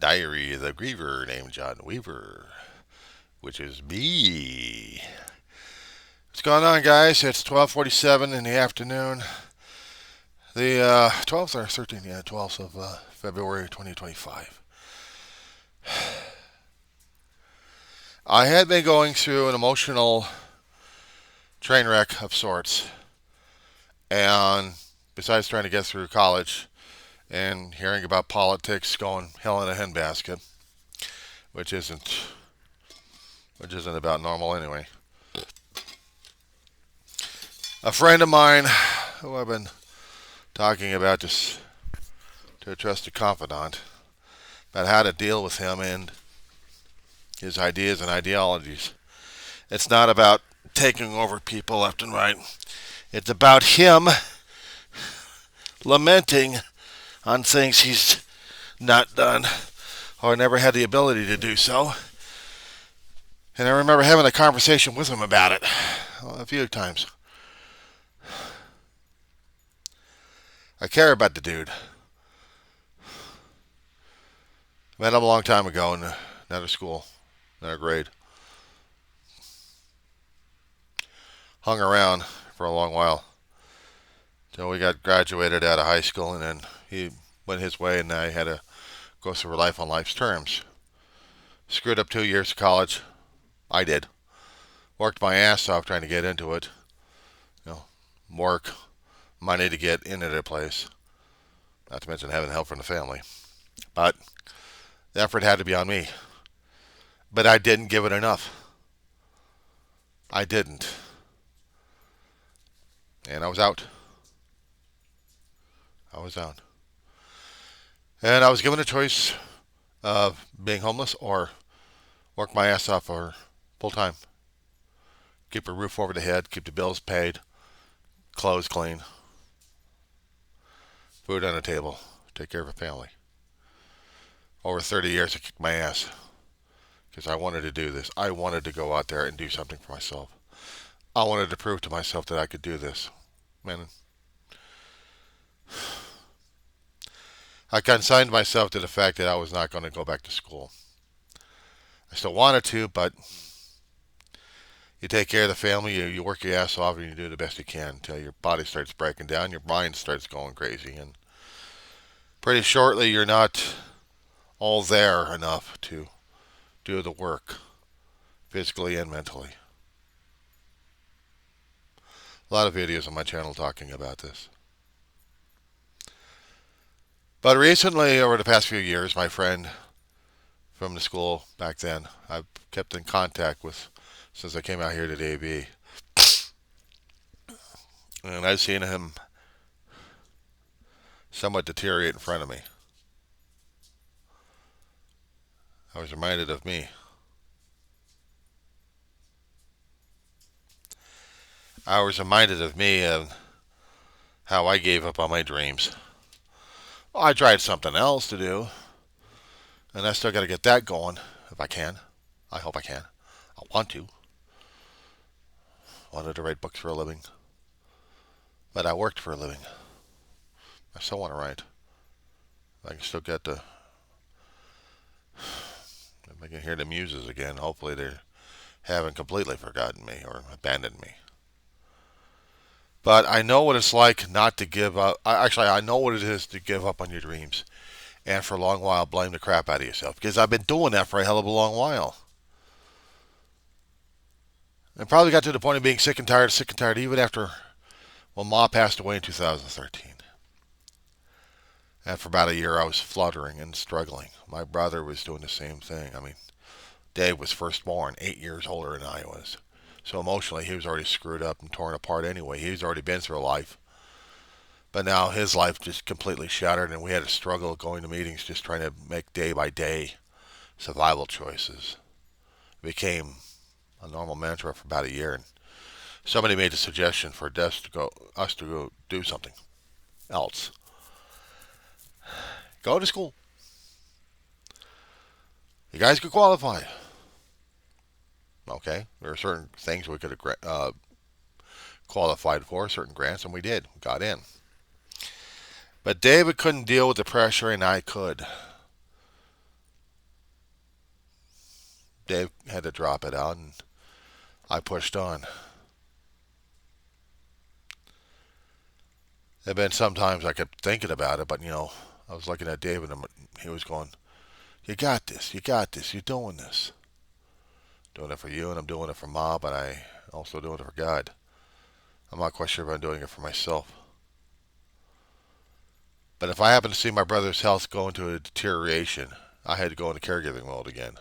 Diary of the Griever named John Weaver, which is me. What's going on, guys? It's 12:47 in the afternoon. The 12th or 13th, 12th of February 2025. I had been going through an emotional train wreck of sorts, and besides trying to get through college and hearing about politics going hell in a handbasket, which isn't which isn't about normal anyway. A friend of mine who I've been talking about just to a trusted confidant about how to deal with him and his ideas and ideologies. It's not about taking over people left and right. It's about him lamenting on things he's not done or never had the ability to do so. And I remember having a conversation with him about it a few times. I care about the dude. Met him a long time ago in another school, another grade. Hung around for a long while till we got graduated out of high school, and then he went his way, and I had to go through life on life's terms. Screwed up 2 years of college. I did. Worked my ass off trying to get into it. Work, money to get into the place. Not to mention having help from the family. But the effort had to be on me. But I didn't give it enough. I didn't. And I was out. I was out. And I was given a choice of being homeless or work my ass off for full time. Keep a roof over the head, keep the bills paid, clothes clean, food on the table, take care of a family. Over 30 years I kicked my ass because I wanted to do this. I wanted to go out there and do something for myself. I wanted to prove to myself that I could do this. Man, I consigned myself to the fact that I was not going to go back to school. I still wanted to, but you take care of the family, you work your ass off, and you do the best you can until your body starts breaking down, your mind starts going crazy, and pretty shortly you're not all there enough to do the work, physically and mentally. A lot of videos on my channel talking about this. But recently, over the past few years, my friend from the school back then, I've kept in contact with since I came out here to the AB. And I've seen him somewhat deteriorate in front of me. I was reminded of me. I was reminded of me and how I gave up on my dreams. Well, I tried something else to do, and I still got to get that going if I can. I hope I can. I want to. Wanted to write books for a living, but I worked for a living. I still want to write. I can still get the. If I can hear the muses again, hopefully they haven't completely forgotten me or abandoned me. But I know what it's like not to give up. I know what it is to give up on your dreams and for a long while blame the crap out of yourself because I've been doing that for a hell of a long while. And probably got to the point of being sick and tired even after, well, Ma passed away in 2013. And for about a year I was fluttering and struggling. My brother was doing the same thing. I mean, Dave was first born, 8 years older than I was. So emotionally, he was already screwed up and torn apart anyway. He's already been through life. But now his life just completely shattered, and we had to struggle going to meetings just trying to make day by day survival choices. It became a normal mantra for about a year, and somebody made a suggestion for us to go do something else. Go to school. You guys could qualify. Okay, there are certain things we could have qualified for, certain grants, and we did. We got in. But David couldn't deal with the pressure, and I could. Dave had to drop it out, and I pushed on. There have been sometimes I kept thinking about it, but I was looking at Dave, and he was going, "You got this. You got this. You're doing this. Doing it for you, and I'm doing it for Ma, but I also doing it for God. I'm not quite sure if I'm doing it for myself. But if I happen to see my brother's health go into a deterioration, I had to go into caregiving mode again.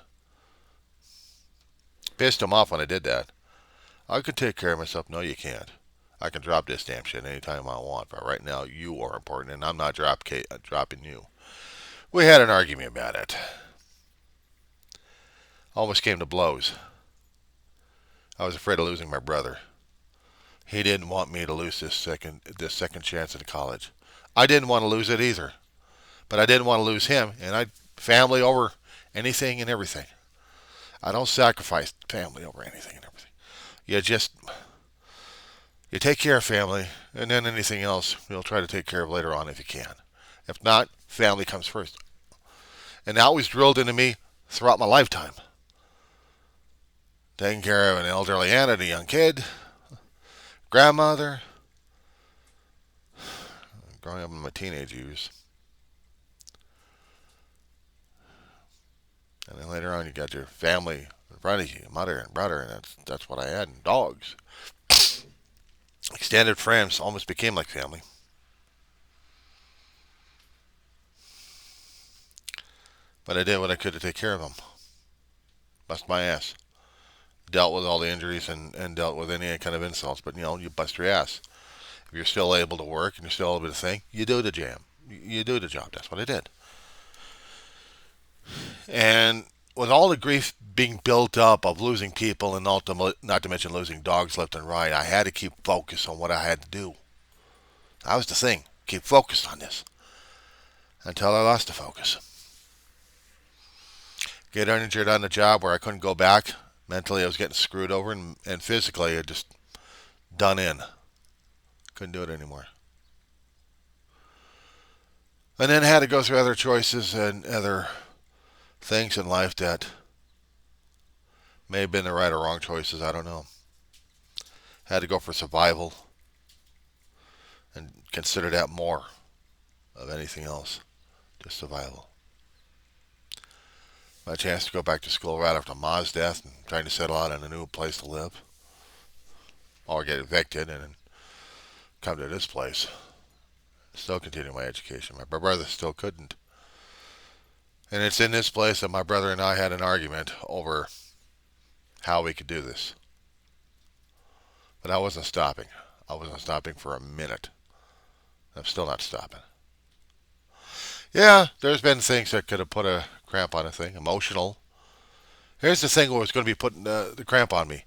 Pissed him off when I did that. I could take care of myself. No, you can't. I can drop this damn shit anytime I want, but right now you are important, and I'm not dropping you. We had an argument about it. Almost came to blows. I was afraid of losing my brother. He didn't want me to lose this second chance at college. I didn't want to lose it either, but I didn't want to lose him, and I family over anything and everything. I don't sacrifice family over anything and everything. You take care of family, and then anything else you'll try to take care of later on if you can. If not, family comes first. And that was drilled into me throughout my lifetime. Taking care of an elderly aunt and a young kid, grandmother, growing up in my teenage years. And then later on, you got your family in front of you, mother and brother, and that's what I had, and dogs. Extended friends almost became like family. But I did what I could to take care of them. Bust my ass. Dealt with all the injuries and dealt with any kind of insults. But you bust your ass. If you're still able to work and you're still able to think, you do the jam. You do the job. That's what I did. And with all the grief being built up of losing people and not to mention losing dogs left and right, I had to keep focused on what I had to do. That was the thing. Keep focused on this. Until I lost the focus. Get injured on the job where I couldn't go back. Mentally, I was getting screwed over, and physically, I just done in. Couldn't do it anymore. And then had to go through other choices and other things in life that may have been the right or wrong choices. I don't know. Had to go for survival and consider that more of anything else. Just survival. My chance to go back to school right after Ma's death and trying to settle out in a new place to live. Or get evicted and then come to this place. Still continue my education. My brother still couldn't. And it's in this place that my brother and I had an argument over how we could do this. But I wasn't stopping. I wasn't stopping for a minute. I'm still not stopping. Yeah, there's been things that could have put a cramp on a thing. Emotional. Here's the thing what was going to be putting the cramp on me.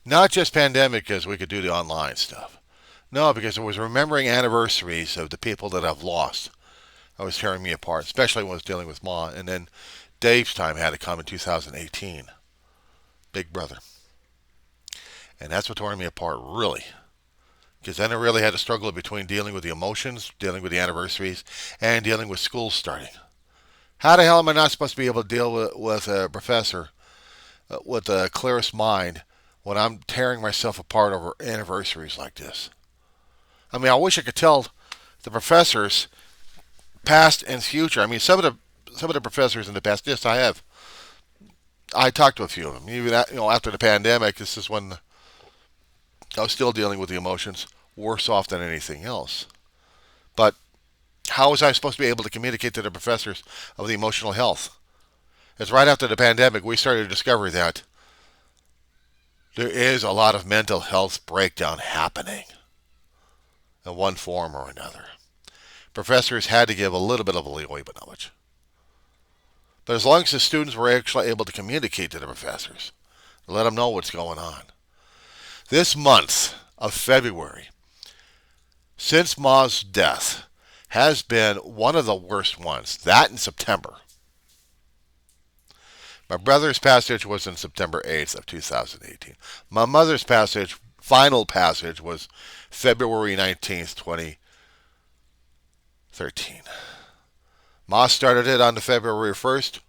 Not just pandemic because we could do the online stuff. No, because it was remembering anniversaries of the people that I've lost. That was tearing me apart, especially when I was dealing with Ma. And then Dave's time had to come in 2018. Big brother. And that's what tore me apart, really. Because then I really had to struggle between dealing with the emotions, dealing with the anniversaries, and dealing with school starting. How the hell am I not supposed to be able to deal with a professor with the clearest mind when I'm tearing myself apart over anniversaries like this? I mean, I wish I could tell the professors, past and future. I mean, some of the professors in the past, yes, I have. I talked to a few of them. Even after the pandemic, this is when I was still dealing with the emotions worse off than anything else. But how was I supposed to be able to communicate to the professors of the emotional health? It's right after the pandemic we started to discover that there is a lot of mental health breakdown happening in one form or another. Professors had to give a little bit of a leeway, but not much. But as long as the students were actually able to communicate to the professors, let them know what's going on. This month of February, since Ma's death, has been one of the worst ones. That in September. My brother's passage was on September 8th of 2018. My mother's final passage, was February 19th, 2013. Ma started it on the February 1st.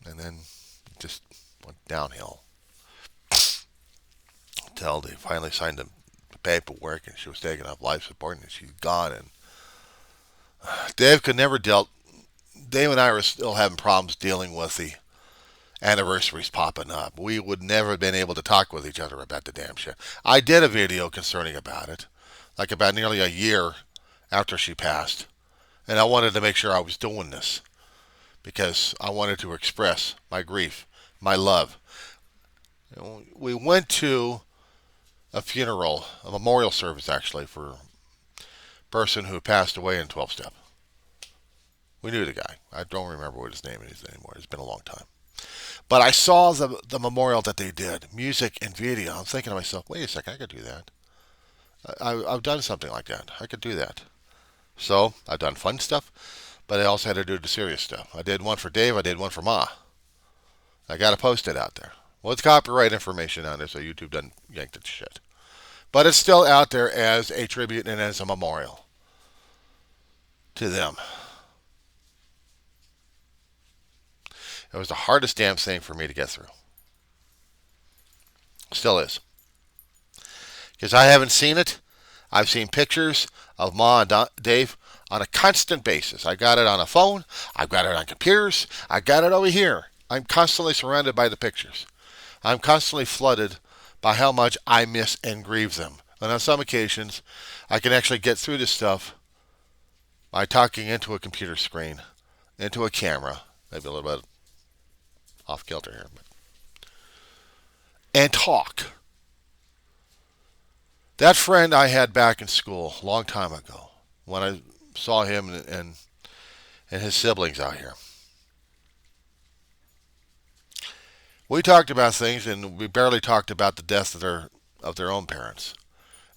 And then it just went downhill until they finally signed the paperwork and she was taking off life support and she's gone. And Dave could never dealt. Dave and I were still having problems dealing with the anniversaries popping up. We would never have been able to talk with each other about the damn shit. I did a video concerning about it, like about nearly a year after she passed. And I wanted to make sure I was doing this because I wanted to express my grief, my love. We went to a funeral, a memorial service actually, for a person who passed away in 12 Step. We knew the guy. I don't remember what his name is anymore. It's been a long time. But I saw the memorial that they did, music and video. I'm thinking to myself, wait a second, I could do that. I've done something like that. I could do that. So I've done fun stuff, but I also had to do the serious stuff. I did one for Dave. I did one for Ma. I got to post it out there. Well, it's copyright information on there, so YouTube doesn't yank the shit. But it's still out there as a tribute and as a memorial to them. It was the hardest damn thing for me to get through. Still is. Because I haven't seen it. I've seen pictures of Ma and Dave on a constant basis. I got it on a phone. I've got it on computers. I got it over here. I'm constantly surrounded by the pictures. I'm constantly flooded by how much I miss and grieve them. And on some occasions, I can actually get through this stuff by talking into a computer screen, into a camera, maybe a little bit off kilter here, and talk. That friend I had back in school a long time ago, when I saw him and his siblings out here, we talked about things, and we barely talked about the death of their own parents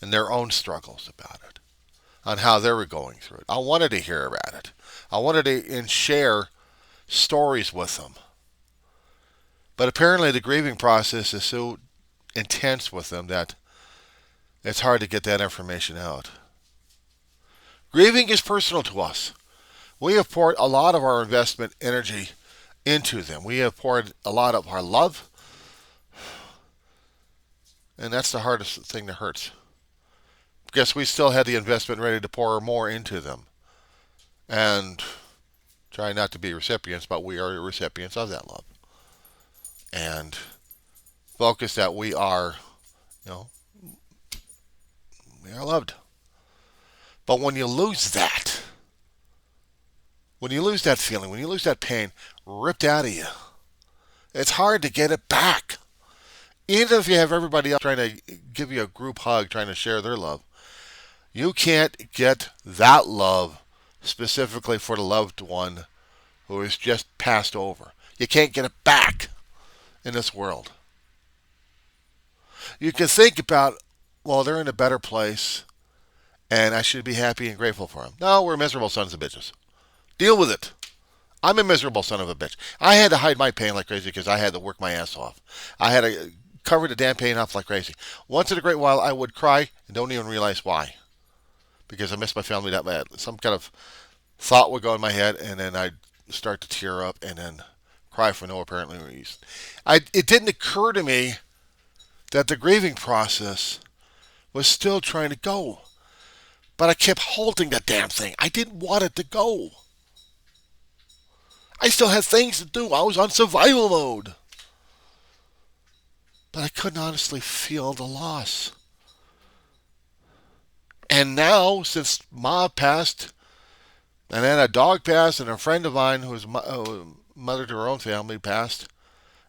and their own struggles about it, on how they were going through it. I wanted to hear about it. I wanted to share stories with them. But apparently the grieving process is so intense with them that it's hard to get that information out. Grieving is personal to us. We have poured a lot of our investment energy into them. We have poured a lot of our love. And that's the hardest thing that hurts. Because we still had the investment ready to pour more into them. And try not to be recipients, but we are recipients of that love. And focus that we are, we are loved. But when you lose that, when you lose that feeling, when you lose that pain ripped out of you, it's hard to get it back. Even if you have everybody else trying to give you a group hug, trying to share their love, you can't get that love specifically for the loved one who has just passed over. You can't get it back in this world. You can think about, well, they're in a better place, and I should be happy and grateful for them. No, we're miserable sons of bitches. Deal with it. I'm a miserable son of a bitch. I had to hide my pain like crazy because I had to work my ass off. I had to cover the damn pain off like crazy. Once in a great while, I would cry and don't even realize why. Because I miss my family that bad. Some kind of thought would go in my head, and then I'd start to tear up and then cry for no apparent reason. It didn't occur to me that the grieving process was still trying to go. But I kept holding that damn thing. I didn't want it to go. I still had things to do. I was on survival mode. But I couldn't honestly feel the loss. And now, since Ma passed, and then a dog passed, and a friend of mine who was mother to her own family passed,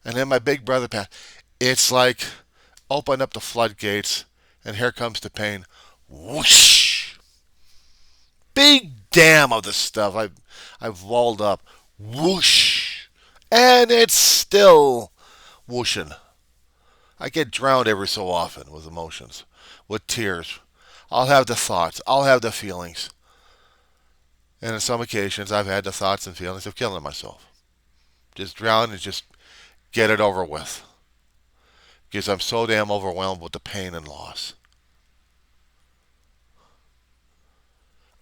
and then my big brother passed, it's like open up the floodgates, and here comes the pain. Whoosh! Big dam of the stuff I've walled up. Whoosh! And it's still whooshing. I get drowned every so often with emotions, with tears. I'll have the thoughts. I'll have the feelings. And on some occasions, I've had the thoughts and feelings of killing myself. Just drown and just get it over with. Because I'm so damn overwhelmed with the pain and loss.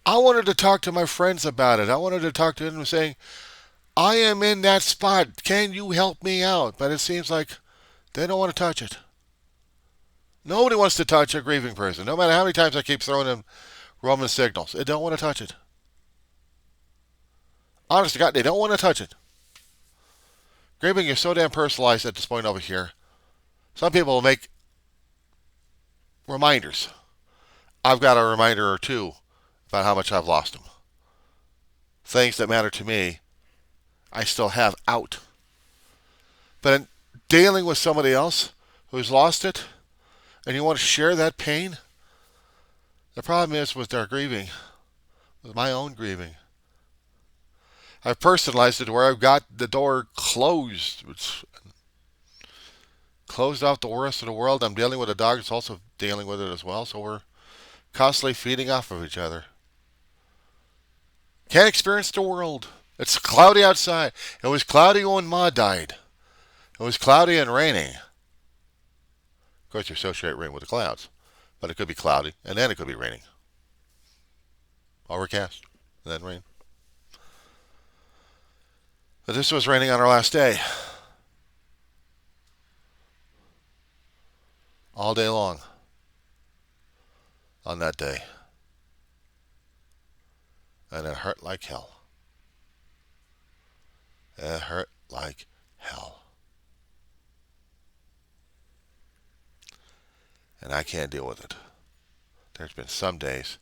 I wanted to talk to my friends about it. I wanted to talk to them saying, I am in that spot. Can you help me out? But it seems like they don't want to touch it. Nobody wants to touch a grieving person. No matter how many times I keep throwing them Roman signals, they don't want to touch it. Honest to God, they don't want to touch it. Grieving is so damn personalized at this point over here. Some people will make reminders. I've got a reminder or two about how much I've lost them. Things that matter to me, I still have out. But in dealing with somebody else who's lost it, and you want to share that pain, the problem is with their grieving, with my own grieving. I've personalized it where I've got the door closed. It's closed off the rest of the world. I'm dealing with a dog that's also dealing with it as well, so we're constantly feeding off of each other. Can't experience the world. It's cloudy outside. It was cloudy when Ma died. It was cloudy and raining. Of course, you associate rain with the clouds, but it could be cloudy, and then it could be raining. Overcast, and then rain. But this was raining on our last day. All day long. On that day. And it hurt like hell. It hurt like hell. And I can't deal with it. There's been some days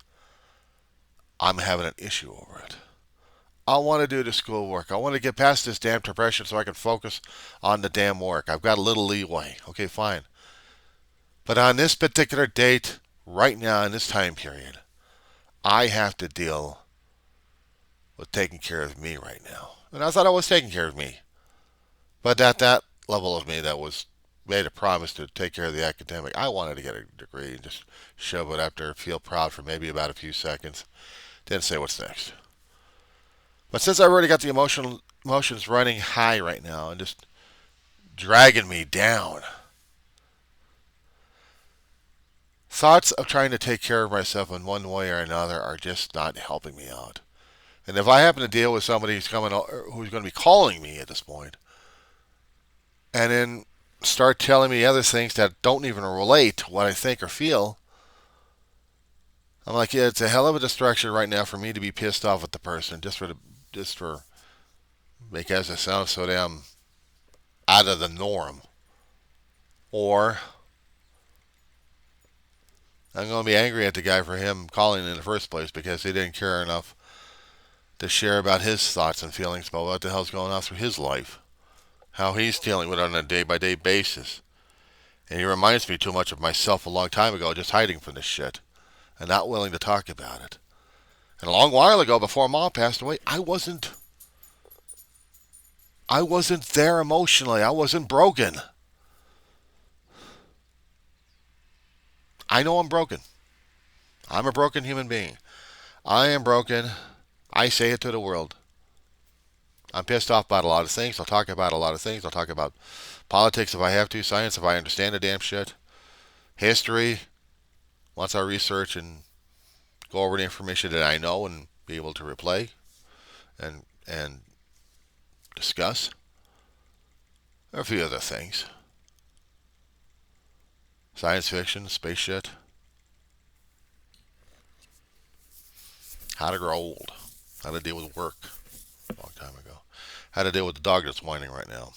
I'm having an issue over it. I want to do the schoolwork. I want to get past this damn depression so I can focus on the damn work. I've got a little leeway. Okay, fine. But on this particular date, right now in this time period, I have to deal with taking care of me right now. And I thought I was taking care of me. But at that level of me that was made a promise to take care of the academic, I wanted to get a degree and just shove it up there, feel proud for maybe about a few seconds. Didn't say what's next. But since I've already got the emotions running high right now and just dragging me down, thoughts of trying to take care of myself in one way or another are just not helping me out. And if I happen to deal with somebody who's going to be calling me at this point, and then start telling me other things that don't even relate to what I think or feel, I'm like, yeah, it's a hell of a distraction right now for me to be pissed off at the person just for because it sounds so damn out of the norm. Or I'm going to be angry at the guy for him calling in the first place because he didn't care enough to share about his thoughts and feelings about what the hell's going on through his life, how he's dealing with it on a day-by-day basis. And he reminds me too much of myself a long time ago, just hiding from this shit and not willing to talk about it. And a long while ago, before Mom passed away, I wasn't there emotionally. I wasn't broken. I know I'm broken. I'm a broken human being. I am broken. I say it to the world. I'm pissed off about a lot of things. I'll talk about a lot of things. I'll talk about politics if I have to, science if I understand the damn shit, history, once I research and go over the information that I know and be able to replay and discuss. There are a few other things. Science fiction, space shit. How to grow old. How to deal with work. A long time ago. How to deal with the dog that's whining right now.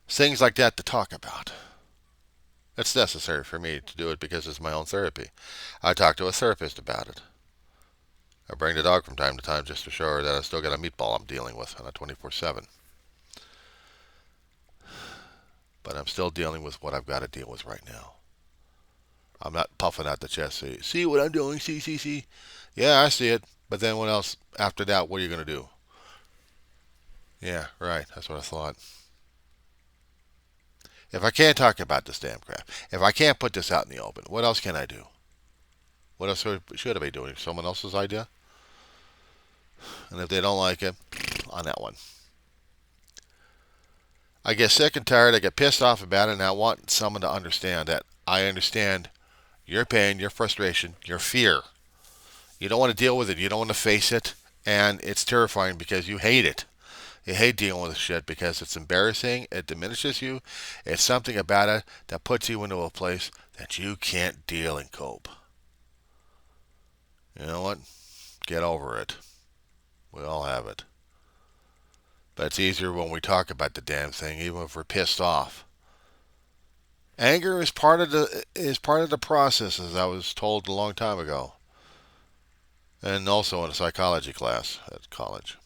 Things like that to talk about. It's necessary for me to do it because it's my own therapy. I talk to a therapist about it. I bring the dog from time to time just to show her that I still got a meatball I'm dealing with on a 24/7. But I'm still dealing with what I've got to deal with right now. I'm not puffing out the chest. See what I'm doing? See. Yeah, I see it. But then what else? After that, what are you going to do? Yeah, right. That's what I thought. If I can't talk about this damn crap, if I can't put this out in the open, what else can I do? What else should I be doing? Someone else's idea? And if they don't like it, on that one. I get sick and tired. I get pissed off about it, and I want someone to understand that I understand your pain, your frustration, your fear. You don't want to deal with it. You don't want to face it. And it's terrifying because you hate it. You hate dealing with shit because it's embarrassing, it diminishes you, it's something about it that puts you into a place that you can't deal and cope. You know what? Get over it. We all have it. But it's easier when we talk about the damn thing, even if we're pissed off. Anger is part of the process, as I was told a long time ago, and also in a psychology class at college.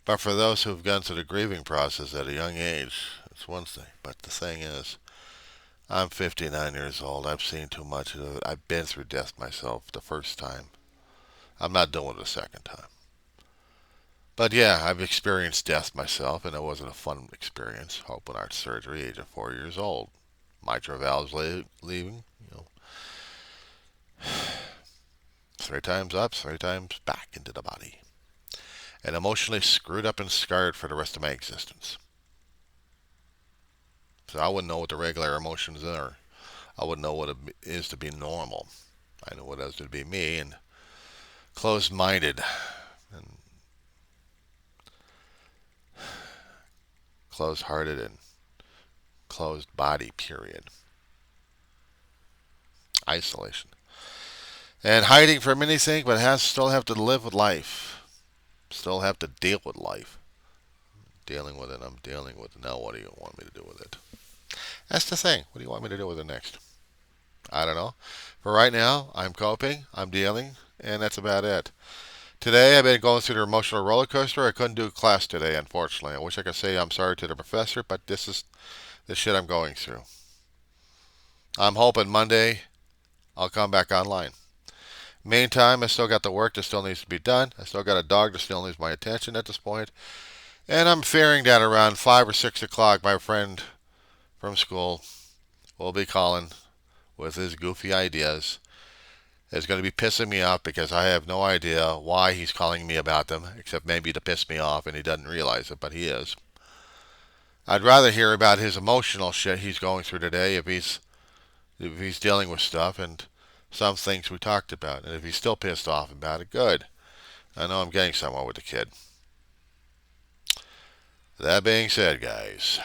But for those who've gone through the grieving process at a young age, it's one thing. But the thing is, I'm 59 years old. I've seen too much of it. I've been through death myself the first time. I'm not doing it a second time. But yeah, I've experienced death myself, and it wasn't a fun experience. Open heart surgery, age of 4 years old. Mitral valves leaving, 3 times up, 3 times back into the body. And emotionally screwed up and scarred for the rest of my existence. So I wouldn't know what the regular emotions are. I wouldn't know what it is to be normal. I know what it is to be me and closed-minded and closed-hearted and closed body, period. Isolation. And hiding from anything, but still have to live with life. Still have to deal with life. Dealing with it, I'm dealing with it. Now what do you want me to do with it? That's the thing. What do you want me to do with it next? I don't know. For right now, I'm coping, I'm dealing, and that's about it. Today, I've been going through the emotional roller coaster. I couldn't do class today, unfortunately. I wish I could say I'm sorry to the professor, but this is the shit I'm going through. I'm hoping Monday I'll come back online. Meantime, I still got the work that still needs to be done. I still got a dog that still needs my attention at this point. And I'm fearing that around 5 or 6 o'clock, my friend from school will be calling with his goofy ideas. Is going to be pissing me off because I have no idea why he's calling me about them, except maybe to piss me off, and he doesn't realize it, but he is. I'd rather hear about his emotional shit he's going through today if he's dealing with stuff and some things we talked about. And if he's still pissed off about it, good. I know I'm getting somewhere with the kid. That being said, guys,